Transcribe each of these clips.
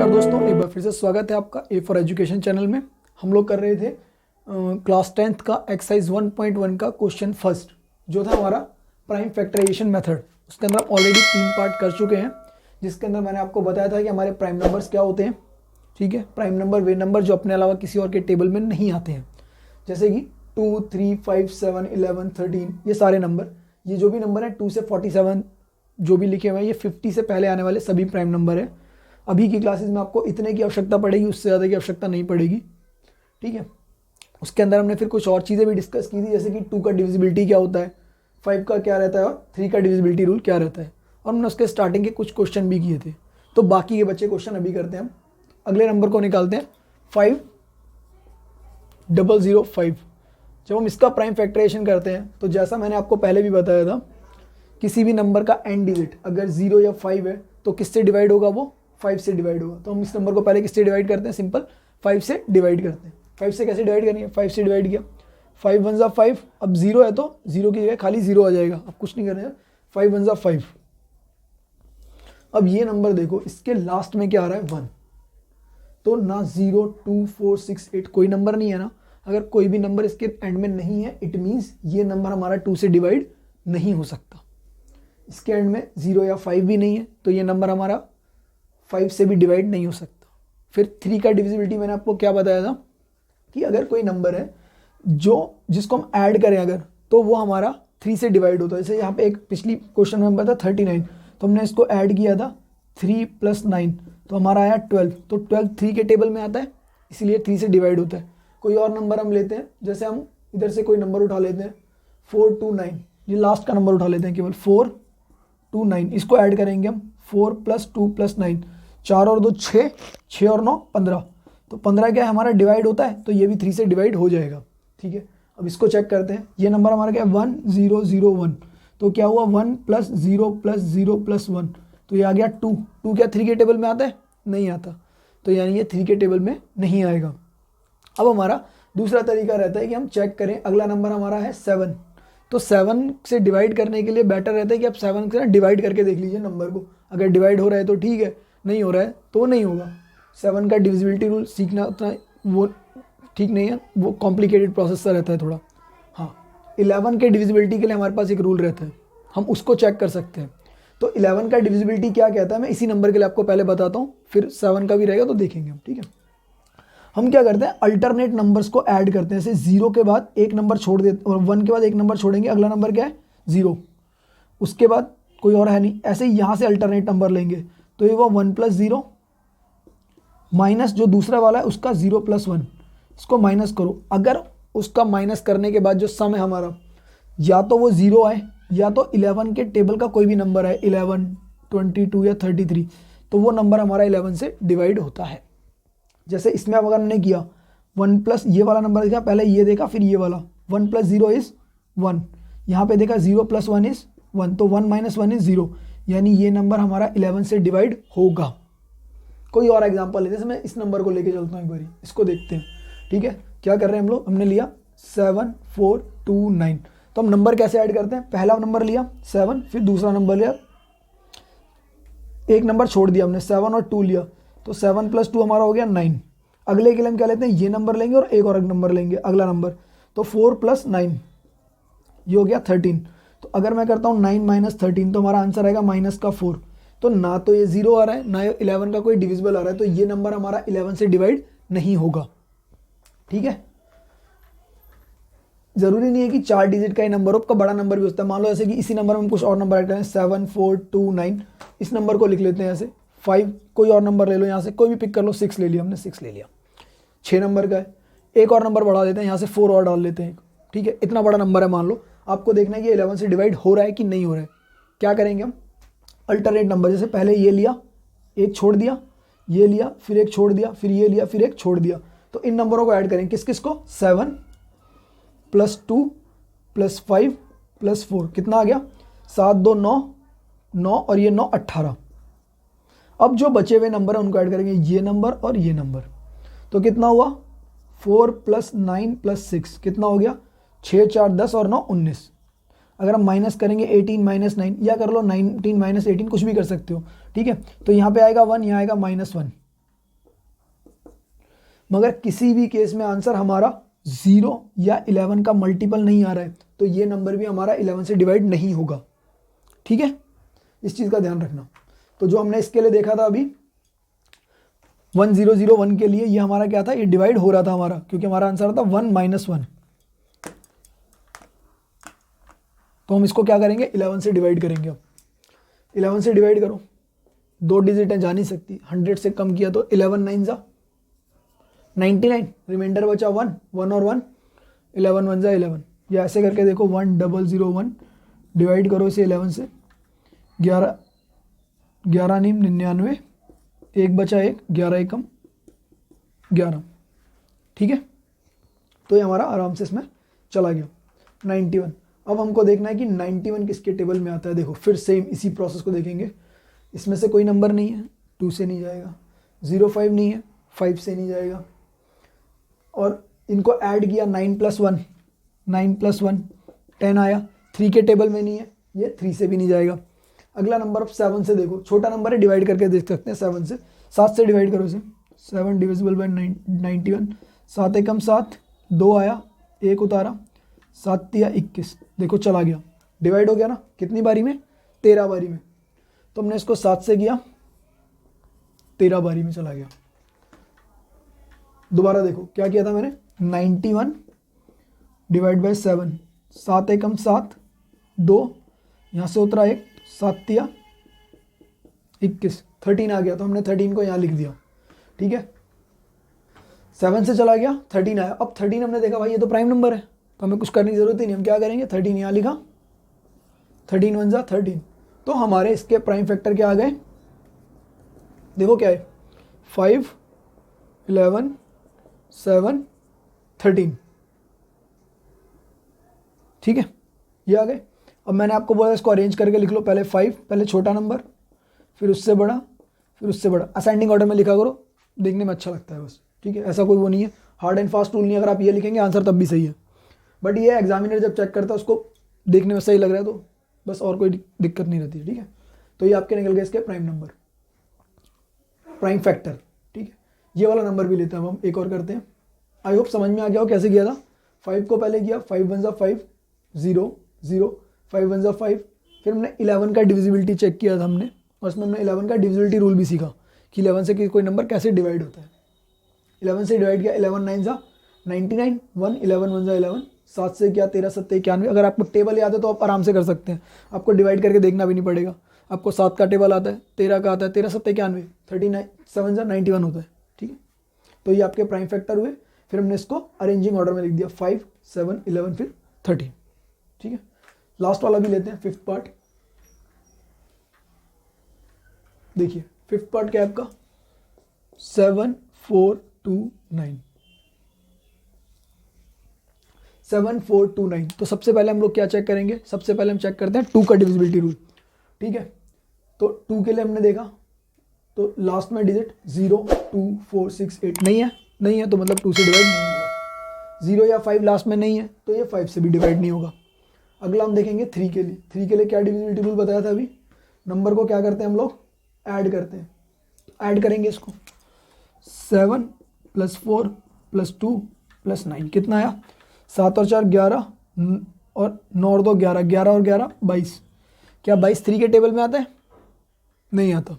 नमस्कार दोस्तों, एक बार फिर से स्वागत है आपका ए फॉर एजुकेशन चैनल में। हम लोग कर रहे थे क्लास 10th का एक्सरसाइज 1.1 का क्वेश्चन फर्स्ट, जो था हमारा प्राइम फैक्टराइजेशन मेथड। उसके अंदर हम ऑलरेडी 3 पार्ट कर चुके हैं, जिसके अंदर मैंने आपको बताया था कि हमारे प्राइम नंबर्स क्या होते हैं। ठीक है, प्राइम नंबर वे नंबर जो अपने अलावा किसी और के टेबल में नहीं आते हैं, जैसे कि 2, 3, 5, 7, 11, 13, ये सारे नंबर। ये जो भी नंबर है 2 से 47 जो भी लिखे हुए हैं, ये 50 से पहले आने वाले सभी प्राइम नंबर है। अभी की क्लासेस में आपको इतने की आवश्यकता पड़ेगी, उससे ज़्यादा की आवश्यकता नहीं पड़ेगी। ठीक है, उसके अंदर हमने फिर कुछ और चीज़ें भी डिस्कस की थी, जैसे कि 2 का डिविजिबिलिटी क्या होता है, 5 का क्या रहता है और 3 का डिविजिबिलिटी रूल क्या रहता है। और हमने उसके स्टार्टिंग के कुछ क्वेश्चन भी किए थे। तो बाकी के बच्चे क्वेश्चन अभी करते हैं। हम अगले नंबर को निकालते हैं 5005। जब हम इसका प्राइम फैक्टराइजेशन करते हैं तो जैसा मैंने आपको पहले भी बताया था, किसी भी नंबर का एंड डिजिट अगर 0 या 5 है तो किससे डिवाइड होगा, वो 5 से डिवाइड होगा। तो हम इस नंबर को पहले किससे डिवाइड करते हैं, सिंपल 5 से डिवाइड करते हैं। 5 से कैसे डिवाइड करेंगे, 5 से डिवाइड किया, 5 1 5। अब 0 है तो 0 की जगह खाली 0 आ जाएगा, अब कुछ नहीं करना है। 5 1 5। अब ये नंबर देखो, इसके लास्ट में क्या आ रहा है, 1। तो ना 0, 2, 4, 6, 8 कोई नंबर नहीं है ना। अगर कोई भी नंबर इसके एंड में नहीं है, इट मीन्स ये नंबर हमारा 2 से डिवाइड नहीं हो सकता। इसके एंड में 0 या 5 भी नहीं है, तो ये नंबर हमारा 5 से भी डिवाइड नहीं हो सकता। फिर 3 का डिविजिबिलिटी मैंने आपको क्या बताया था कि अगर कोई नंबर है जिसको हम ऐड करें अगर, तो वो हमारा 3 से डिवाइड होता है। जैसे यहाँ पे एक पिछली क्वेश्चन में नंबर था 39, तो हमने इसको ऐड किया था 3 + 9, तो हमारा आया 12। तो 12 3 के टेबल में आता है, इसलिए 3 से डिवाइड होता है। कोई और नंबर हम लेते हैं, जैसे हम इधर से कोई नंबर उठा लेते हैं 429, ये लास्ट का नंबर उठा लेते हैं केवल 429। इसको ऐड करेंगे हम 4 + 2 + 9, 4 और 2 6, 6 और 9 15। तो 15 क्या है हमारा डिवाइड होता है, तो ये भी 3 से डिवाइड हो जाएगा। ठीक है, अब इसको चेक करते हैं। ये नंबर हमारा क्या है 1001, तो क्या हुआ 1 + 0 + 0 + 1, तो ये आ गया 2। 2 क्या 3 के टेबल में आता है, नहीं आता, तो यानी ये 3 के टेबल में नहीं आएगा। अब हमारा दूसरा तरीका रहता है कि हम चेक करें, अगला नंबर हमारा है 7। तो 7 से डिवाइड करने के लिए बेटर रहता है कि आप 7 से डिवाइड करके देख लीजिए नंबर को। अगर डिवाइड हो रहा है तो ठीक है, नहीं हो रहा है तो नहीं होगा। 7 का डिविजिबिलिटी रूल सीखना उतना वो ठीक नहीं है, वो कॉम्प्लिकेटेड प्रोसेस सा रहता है थोड़ा। हाँ, 11 के डिविजिबिलिटी के लिए हमारे पास एक रूल रहता है, हम उसको चेक कर सकते हैं। तो 11 का डिविजिबिलिटी क्या कहता है, मैं इसी नंबर के लिए आपको पहले बताता हूँ, फिर 7 का भी रहेगा तो देखेंगे हम। ठीक है, हम क्या करते हैं, अल्टरनेट नंबर्स को ऐड करते हैं। जैसे 0 के बाद एक नंबर छोड़ देते, और 1 के बाद एक नंबर छोड़ेंगे, अगला नंबर क्या है 0, उसके बाद कोई और है नहीं। ऐसे ही यहाँ से अल्टरनेट नंबर लेंगे, तो ये वो 1 + 0 माइनस जो दूसरा वाला है उसका 0 + 1, इसको माइनस करो। अगर उसका माइनस करने के बाद जो सम है हमारा, या तो वो 0 आए, या तो 11 के टेबल का कोई भी नंबर है, 11, 22 या 33, तो वो नंबर हमारा 11 से डिवाइड होता है। जैसे इसमें अगर हमने किया 1 + ये वाला नंबर देखा, पहले ये देखा फिर ये वाला, 1 + 0 = 1, यहाँ पे देखा 0 + 1 = 1, तो 1 - 1 = 0, यानी ये नंबर हमारा 11 से डिवाइड होगा। कोई और एग्जांपल लेते हैं, मैं इस नंबर को लेके चलता हूँ, एक बारी इसको देखते हैं। ठीक है, क्या कर रहे हैं हम लोग, हमने लिया 7429। तो हम नंबर कैसे ऐड करते हैं, पहला नंबर लिया 7, फिर दूसरा नंबर लिया, एक नंबर छोड़ दिया हमने, 7 और 2 लिया, तो 7 + 2 हमारा हो गया 9। अगले के लिए हम क्या लेते हैं, ये नंबर लेंगे और एक और नंबर लेंगे अगला नंबर, तो 4 + 9 ये हो गया 13। तो अगर मैं करता हूँ 9 - 13, तो हमारा आंसर आएगा -4। तो ना तो ये 0 आ रहा है, ना 11 का कोई डिविजिबल आ रहा है, तो ये नंबर हमारा 11 से डिवाइड नहीं होगा। ठीक है, जरूरी नहीं है कि 4 डिजिट का ही नंबर हो, आपका बड़ा नंबर भी होता है। मान लो जैसे कि इसी नंबर में हम कुछ और नंबर ऐड करें, 7429, इस नंबर को लिख लेते हैं ऐसे 5, कोई और नंबर ले लो, यहाँ से कोई भी पिक कर लो, 6 ले लिया हमने, 6 ले लिया, 6 नंबर का है। एक और नंबर बढ़ा देते हैं, यहाँ से 4 और डाल लेते हैं। ठीक है, इतना बड़ा नंबर है, मान लो आपको देखना है कि 11 से डिवाइड हो रहा है कि नहीं हो रहा है। क्या करेंगे हम, अल्टरनेट नंबर, जैसे पहले ये लिया, एक छोड़ दिया, ये लिया, फिर एक छोड़ दिया, फिर ये लिया, फिर एक छोड़ दिया, तो इन नंबरों को ऐड करें, किस किस को, 7 + 2 + 5 + 4, कितना आ गया, 7 2 9, 9 और ये 9 18। अब जो बचे हुए नंबर है उनको ऐड करेंगे, ये नंबर और ये नंबर, तो कितना हुआ 4 + 9 + 6, कितना हो गया 6 4 10 और 9 19। अगर हम माइनस करेंगे 18 - 9, या कर लो 19 - 18, कुछ भी कर सकते हो। ठीक है, तो यहाँ पे आएगा 1, यहाँ आएगा -1, मगर किसी भी केस में आंसर हमारा 0 या 11 का मल्टीपल नहीं आ रहा है, तो ये नंबर भी हमारा 11 से डिवाइड नहीं होगा। ठीक है, इस चीज़ का ध्यान रखना। तो जो हमने इसके लिए देखा था अभी 1001 के लिए, ये हमारा क्या था, ये डिवाइड हो रहा था हमारा, क्योंकि हमारा आंसर था 1 - 1। तो हम इसको क्या करेंगे, 11 से डिवाइड करेंगे। अब 11 से डिवाइड करो, 2 डिजिट जा नहीं सकती, 100 से कम किया तो 11 9 जा 99, रिमाइंडर बचा 1, 1 और 1, 11 1 जा 11। या ऐसे करके देखो 1001 डिवाइड करो इसे 11 से, 11 11 नहीं 99, 1 बचा 1, 11 एकम 11। ठीक है, तो ये हमारा आराम से इसमें चला गया 91। अब हमको देखना है कि 91 किसके टेबल में आता है। देखो फिर सेम इसी प्रोसेस को देखेंगे। इसमें से कोई नंबर नहीं है, 2 से नहीं जाएगा, 05 नहीं है, 5 से नहीं जाएगा, और इनको ऐड किया 9 + 1, 9 + 1 10 आया, 3 के टेबल में नहीं है, ये 3 से भी नहीं जाएगा। अगला नंबर अब 7 से देखो, छोटा नंबर है, डिवाइड करके देख सकते हैं 7 से। 7 से डिवाइड करो इसे, 7 डिविजिबल बाय 91, 7 एकम 7, 2 आया, 1 उतारा, 7 तिया 21, देखो चला गया, डिवाइड हो गया ना। कितनी बारी में, 13 बारी में। तो हमने इसको 7 से किया, 13 बारी में चला गया। दोबारा देखो क्या किया था मैंने, 91 डिवाइड बाय 7, 7 एकम 7, 2 यहाँ से उतरा 1, 7 तिया 21, 13 आ गया, तो हमने 13 को यहाँ लिख दिया। ठीक है, 7 से चला गया, 13 आया। अब 13 हमने देखा भाई ये तो प्राइम नंबर है, तो हमें कुछ करने की जरूरत ही नहीं। हम क्या करेंगे, 13 यहाँ लिखा, 13 1 जा 13। तो हमारे इसके प्राइम फैक्टर क्या आ गए, देखो क्या है, 5 11 7 13। ठीक है, ये आ गए। अब मैंने आपको बोला इसको अरेंज करके लिख लो, पहले 5, पहले छोटा नंबर, फिर उससे बड़ा, फिर उससे बड़ा, असेंडिंग ऑर्डर में लिखा करो, देखने में अच्छा लगता है बस। ठीक है, ऐसा कोई वो नहीं है, हार्ड एंड फास्ट रूल नहीं है। अगर आप ये लिखेंगे आंसर तब भी सही है, बट ये एग्जामिनर जब चेक करता है उसको देखने में सही लग रहा है तो बस, और कोई दिक्कत नहीं रहती है। ठीक है, तो ये आपके निकल गए इसके प्राइम नंबर, प्राइम फैक्टर। ठीक है, ये वाला नंबर भी लेते हैं। अब हम एक और करते हैं। आई होप समझ में आ गया हो कैसे किया था। 5 को पहले किया, 5 1 जा 5, 0 0, 5 1 जा 5। फिर हमने 11 का डिविजिबिलिटी चेक किया था हमने, और उसमें हमने 11 का डिविजिबिलिटी रूल भी सीखा कि 11 से कोई नंबर कैसे डिवाइड होता है। 11 से डिवाइड किया, 11 9 जा 99, 1 11 1 जा 11, 7 से किया 13 7 91। अगर आपको टेबल याद है तो आप आराम से कर सकते हैं, आपको डिवाइड करके देखना भी नहीं पड़ेगा। आपको 7 का टेबल आता है, 13 का आता है, 13 7 91, 39 7 जा 91 होता है। ठीक है, तो ये आपके प्राइम फैक्टर हुए। फिर हमने इसको अरेंजिंग ऑर्डर में लिख दिया, 5 7 11 फिर 13। ठीक है, लास्ट वाला भी लेते हैं, 5th पार्ट। देखिए 5th पार्ट क्या है आपका, 7 4 2 9, 7 4 2 9। तो सबसे पहले हम लोग क्या चेक करेंगे, सबसे पहले हम चेक करते हैं 2 का डिविजिबिलिटी रूल। ठीक है, तो 2 के लिए हमने देखा तो लास्ट में डिजिट 0 2 4 6 8 नहीं है तो मतलब 2 से डिवाइड नहीं होगा। 0 या 5 लास्ट में नहीं है तो ये 5 से भी डिवाइड नहीं होगा। अगला हम देखेंगे 3 के लिए। 3 के लिए क्या डिविजिबिलिटी रूल बताया था अभी, नंबर को क्या करते हैं हम लोग, ऐड करते हैं। ऐड करेंगे इसको, 7 + 4 + 2 + 9 कितना आया, 7 और 4 11, और 9 और 2 11, 11 और 11 22। क्या 22 3 के टेबल में आता है, नहीं आता।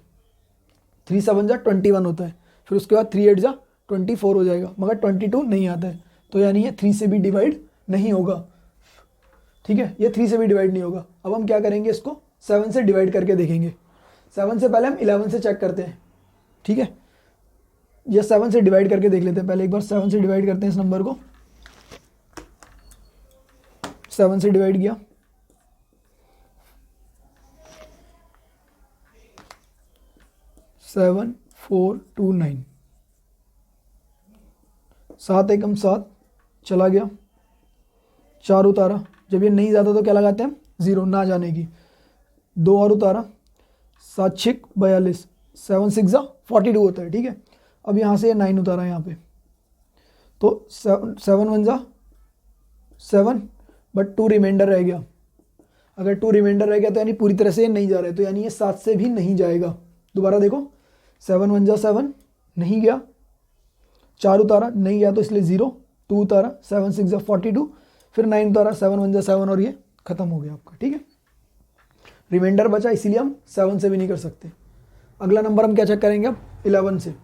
3 7 जा 21 होता है, फिर उसके बाद 3 8 जा 24 हो जाएगा, मगर 22 नहीं आता है, तो यानी ये 3 से भी डिवाइड नहीं होगा। ठीक है, ये 3 से भी डिवाइड नहीं होगा। अब हम क्या करेंगे, इसको 7 से डिवाइड करके देखेंगे। 7 से पहले हम 11 से चेक करते हैं। ठीक है, ये 7 से डिवाइड करके देख लेते हैं। पहले एक बार 7 से डिवाइड करते हैं इस नंबर को। 7 से डिवाइड किया, 7 4 2 9, 7 एकम 7 चला गया, 4 उतारा। जब ये नहीं जाता तो क्या लगाते हैं, 0 ना जाने की। 2 और उतारा, 7 6 42, 7 6 जा 42 होता है। ठीक है, अब यहाँ से ये 9 उतारा यहाँ पे, तो 7 1 जा 7, बट 2 रिमाइंडर रह गया। अगर 2 रिमाइंडर रह गया तो यानी पूरी तरह से नहीं जा रहा है, तो यानी ये 7 से भी नहीं जाएगा। दोबारा देखो, 7 1 जा 7 नहीं गया, 4 उतारा, नहीं गया तो इसलिए 0, 2 उतारा, 7 6 42, फिर 9 उतारा, 7 1 7 और ये खत्म हो गया आपका। ठीक है, रिमाइंडर बचा, इसीलिए हम 7 से भी नहीं कर सकते। अगला नंबर हम क्या चेक करेंगे अब 11 से।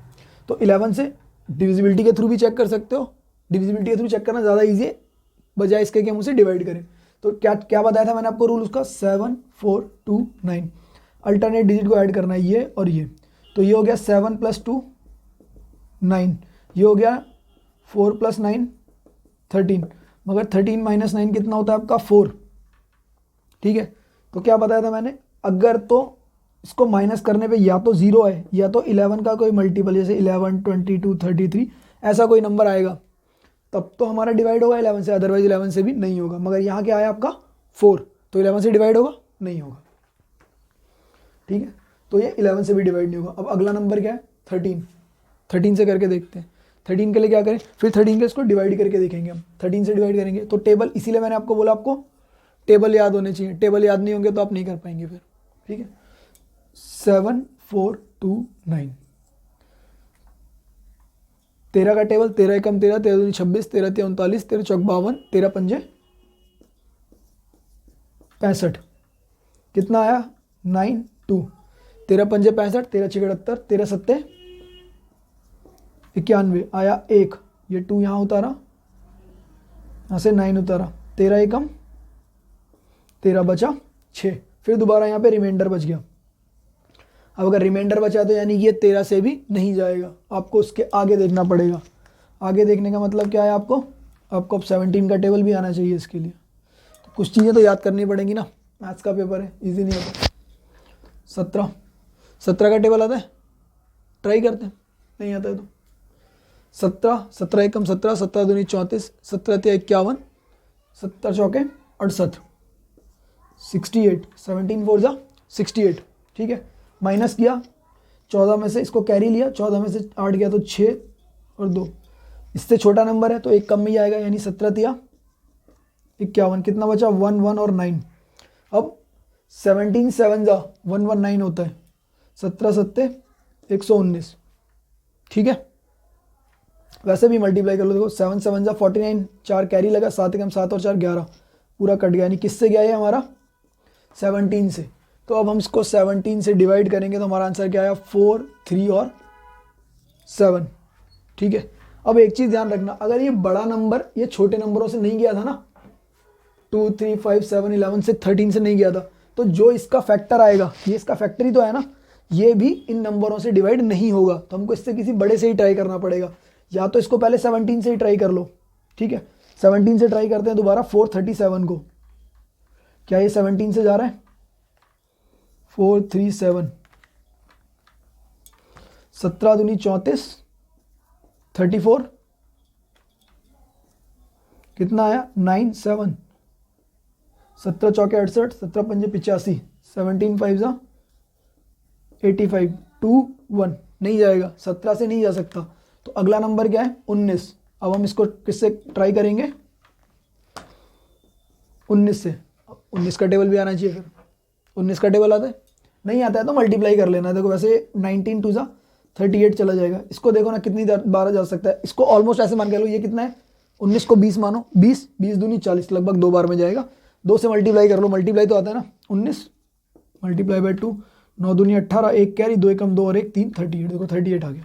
तो 11 से डिविजिबिलिटी के थ्रू भी चेक कर सकते हो, डिविजिबिलिटी के थ्रू चेक करना ज़्यादा ईजी है बजाय इसके कि हम उसे डिवाइड करें। तो क्या क्या बताया था मैंने आपको रूल उसका, 7 4 2 9, अल्टरनेट डिजिट को ऐड करना है ये और ये। तो ये हो गया 7 + 2 9, ये हो गया 4 + 9 13, मगर 13 - 9 कितना होता है आपका 4। ठीक है, तो क्या बताया था मैंने, अगर तो इसको माइनस करने पे या तो 0 है या तो 11 का कोई मल्टीपल, जैसे 11 22 33 ऐसा कोई नंबर आएगा, तब तो हमारा डिवाइड होगा 11 से, अदरवाइज 11 से भी नहीं होगा। मगर यहाँ क्या आया आपका 4, तो 11 से डिवाइड होगा नहीं होगा। ठीक है, तो ये 11 से भी डिवाइड नहीं होगा। अब अगला नंबर क्या है 13, 13 से करके देखते हैं। 13 के लिए क्या करें, फिर 13 के इसको डिवाइड करके देखेंगे हम, 13 से डिवाइड करेंगे तो टेबल, इसीलिए मैंने आपको बोला आपको टेबल याद होने चाहिए, टेबल याद नहीं होंगे तो आप नहीं कर पाएंगे फिर। ठीक है, 7 4 2 9, 13 का टेबल, 13 एकम 13, 13 दूनी 26, 13 तिया 39, 13 चौक 52, 13 पंजे 65, कितना आया 9 2, 13 पंजे 65, 13 छः 78, 13 सत्ते 91 आया 1, ये 2 यहाँ उतारा, यहाँ से 9 उतारा, 13 एकम 13 बचा 6, फिर दोबारा यहाँ पे रिमाइंडर बच गया। अब अगर रिमाइंडर बचा तो यानी कि ये 13 से भी नहीं जाएगा, आपको उसके आगे देखना पड़ेगा। आगे देखने का मतलब क्या है, आपको अब 17 का टेबल भी आना चाहिए इसके लिए। तो कुछ चीज़ें तो याद करनी पड़ेंगी ना, मैथ्स का पेपर है, इजी नहीं होता। 17 का टेबल आता है, ट्राई करते हैं, नहीं आता है तो 17 एकम 17, 17 दूनी 34, 17 तिया 51, 70 चौके 68, 68, 17 4 जा 68। ठीक है, माइनस किया, 14 में से इसको कैरी लिया, 14 में से 8 गया तो 6 और 2, इससे छोटा नंबर है तो एक कम में ही आएगा, यानी 17 तिया 51, कितना बचा 1 1 और 9। अब 17 7 जा 119 होता है, 17 सत्ते 119। ठीक है, वैसे भी मल्टीप्लाई कर लो, देखो 7 7 जा 49, 4 कैरी लगा, 7 एकम 7 और 4 11, पूरा कट गया, यानी किससे गया है हमारा 17 से। तो अब हम इसको 17 से डिवाइड करेंगे तो हमारा आंसर क्या आया 4 3 और 7। ठीक है, अब एक चीज़ ध्यान रखना, अगर ये बड़ा नंबर ये छोटे नंबरों से नहीं गया था ना, 2 3 5 7 11 से 13 से नहीं गया था, तो जो इसका फैक्टर आएगा, ये इसका फैक्टर ही तो है ना, ये भी इन नंबरों से डिवाइड नहीं होगा। तो हमको इससे किसी बड़े से ही ट्राई करना पड़ेगा, या तो इसको पहले 17 से ही ट्राई कर लो। ठीक है, 17 से ट्राई करते हैं दोबारा 437 को, क्या ये 17 से जा रहा है 437, 17 दूनी 34, 34, कितना आया 9 7, 17 चौके 68, 17 पंजे 85, 17 5 जा 85, 2 1 नहीं जाएगा, 17 से नहीं जा सकता। तो अगला नंबर क्या है 19। अब हम इसको किससे ट्राई करेंगे 19 से, 19 का टेबल भी आना चाहिए, फिर 19 का टेबल आता है, नहीं आता है तो मल्टीप्लाई कर लेना। देखो वैसे 19 2 जा 38 चला जाएगा, इसको देखो ना कितनी बार जा सकता है, इसको ऑलमोस्ट ऐसे मान के लो, ये कितना है 19 को 20 मानो, 20 20 दूनी 40, लगभग 2 बार में जाएगा। 2 से मल्टीप्लाई कर लो, मल्टीप्लाई तो आता है ना, 19 मल्टीप्लाई बाय 2, 9 दूनी 18, 1 कैरी 2 एकम 2 और 1 3, 38, देखो 38 आ गया।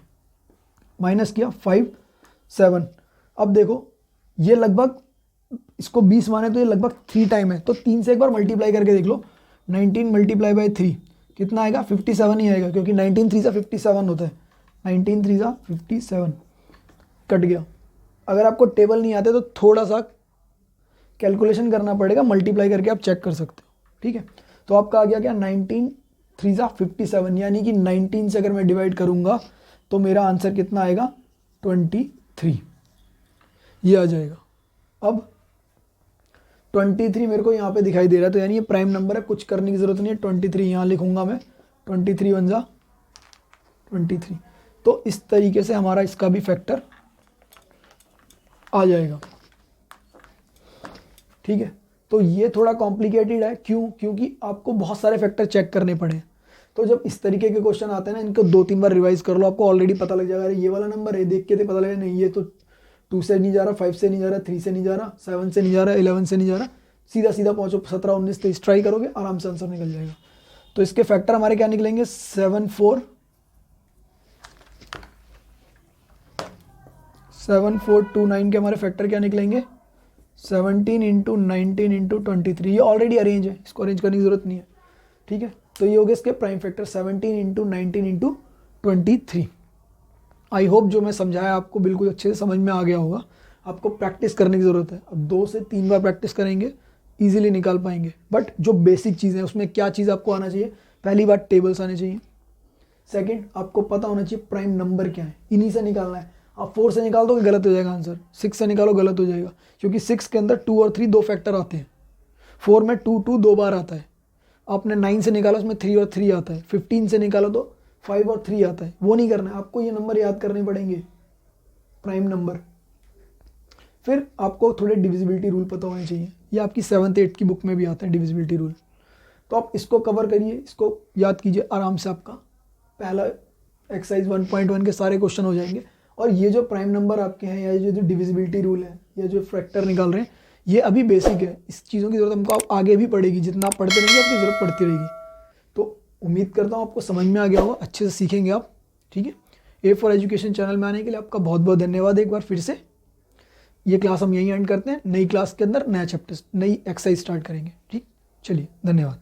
माइनस किया 5 7, अब देखो ये लगभग, इसको 20 माने तो ये लगभग 3 टाइम है, तो 3 से एक बार मल्टीप्लाई करके देख लो, 19 मल्टीप्लाई बाय 3 कितना आएगा 57 ही आएगा, क्योंकि 19 3 सा 57 होता है, 19 3 सा 57 कट गया। अगर आपको टेबल नहीं आते तो थोड़ा सा कैलकुलेशन करना पड़ेगा, मल्टीप्लाई करके आप चेक कर सकते हो। ठीक है, तो आपका आ गया क्या 19 3 सा 57, यानी कि 19 से अगर मैं डिवाइड करूंगा तो मेरा आंसर कितना आएगा 23, ये आ जाएगा। अब 23 मेरे को यहाँ पे दिखाई दे रहा है, तो यानी ये प्राइम नंबर है, कुछ करने की ज़रूरत नहीं है। 23 यहाँ लिखूंगा मैं, 23 1 जा 23, तो इस तरीके से हमारा इसका भी फैक्टर आ जाएगा। ठीक है, तो ये थोड़ा कॉम्प्लिकेटेड है, क्यों, क्योंकि आपको बहुत सारे फैक्टर चेक करने पड़े। तो जब इस तरीके के क्वेश्चन आते हैं ना, इनको 2-3 बार रिवाइज कर लो, आपको ऑलरेडी पता लग जाएगा, अरे ये वाला नंबर है, देख के तो पता लगेगा नहीं ये तो 2 से नहीं जा रहा, 5 से नहीं जा रहा, 3 से नहीं जा रहा, 7 से नहीं जा रहा, 11 से नहीं जा रहा, सीधा सीधा पहुंचो 17, 19, 23 ट्राई करोगे, आराम से आंसर निकल जाएगा। तो इसके फैक्टर हमारे क्या निकलेंगे, 7 4 2 9 के हमारे फैक्टर क्या निकलेंगे, 17 इंटू 19 इंटू 23। ये ऑलरेडी अरेंज है, इसको अरेंज करने की जरूरत नहीं है, ठीक है। तो ये हो गया इसके prime factor 17 into 19 into 23। I hope जो मैं समझाया आपको बिल्कुल अच्छे से समझ में आ गया होगा। आपको प्रैक्टिस करने की ज़रूरत है, अब 2 से 3 बार प्रैक्टिस करेंगे इजीली निकाल पाएंगे। बट जो बेसिक चीज़ है उसमें क्या चीज़ आपको आना चाहिए, पहली बात टेबल्स आने चाहिए, सेकंड आपको पता होना चाहिए प्राइम नंबर क्या है, इन्हीं से निकालना है। आप 4 से निकाल दोगे गलत हो जाएगा आंसर, 6 से निकालो गलत हो जाएगा, क्योंकि 6 के अंदर 2 और 3 दो फैक्टर आते हैं, 4 में 2 2 बार आता है। आपने 9 से निकाला उसमें 3 और 3 आता है, 15 से निकालो तो 5 और 3 आता है। वो नहीं करना है आपको, ये नंबर याद करने पड़ेंगे, प्राइम नंबर। फिर आपको थोड़े डिविजिबिलिटी रूल पता होने चाहिए, ये आपकी 7th 8th की बुक में भी आता है डिविजिबिलिटी रूल। तो आप इसको कवर करिए, इसको याद कीजिए आराम से, आपका पहला एक्सरसाइज 1.1 के सारे क्वेश्चन हो जाएंगे। और ये जो प्राइम नंबर आपके हैं, या ये जो डिविजिबिलिटी रूल है, या जो फैक्टर निकाल रहे हैं, ये अभी बेसिक है, इस चीज़ों की ज़रूरत हमको आगे भी पड़ेगी, जितना आप पढ़ते रहेंगे आपकी ज़रूरत पड़ती रहेगी। तो उम्मीद करता हूँ आपको समझ में आ गया होगा, अच्छे से सीखेंगे आप, ठीक है। ए फॉर एजुकेशन चैनल में आने के लिए आपका बहुत बहुत धन्यवाद। एक बार फिर से ये क्लास हम यहीं एंड करते हैं, नई क्लास के अंदर नया चैप्टर, नई एक्सरसाइज स्टार्ट करेंगे, ठीक। चलिए, धन्यवाद।